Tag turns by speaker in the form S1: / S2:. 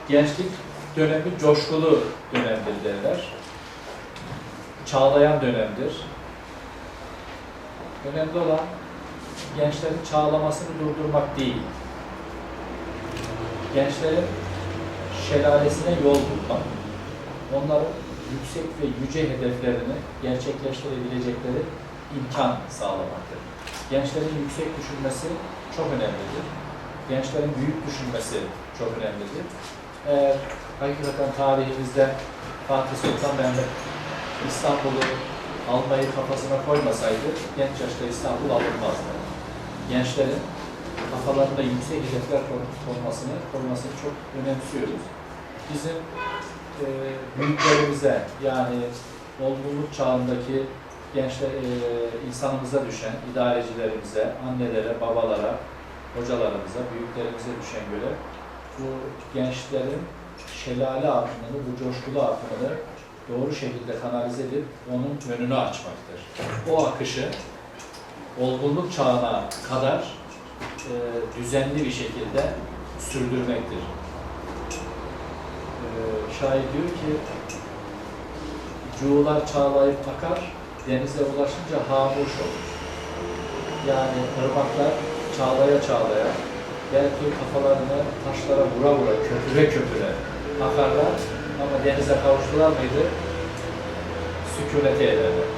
S1: Gençlik dönemi coşkulu dönemdir derler. Çağlayan dönemdir. Önemli olan gençlerin çağlamasını durdurmak değil. Gençlerin şelalesine yol bulmak, onların yüksek ve yüce hedeflerini gerçekleştirebilecekleri imkan sağlamaktır. Gençlerin yüksek düşünmesi çok önemlidir. Gençlerin büyük düşünmesi çok önemlidir. Hakikaten tarihimizde Fatih Sultan Mehmet İstanbul'u almayı kafasına koymasaydı genç yaşta İstanbul alınmazdı. Gençlerin kafalarında yüksek hedefler koymasını çok önemsiyoruz. Bizim büyüklerimize, yani olgunluk çağındaki gençler, insanımıza düşen idarecilerimize, annelere, babalara, hocalarımıza, büyüklerimize düşen görev bu gençlerin şelale akımını, bu coşkulu akımını doğru şekilde kanalize edip onun önünü açmaktır. O akışı olgunluk çağına kadar düzenli bir şekilde sürdürmektir. Şair diyor ki, cuğular çağlayıp akar, denize ulaşınca hamuş olur. Yani ırmaklar çağlaya çağlaya, belki kafalarını taşlara vura vura, köpüre köpüre akarlar ama denize kavuştular mıydı? Sükunete ederler.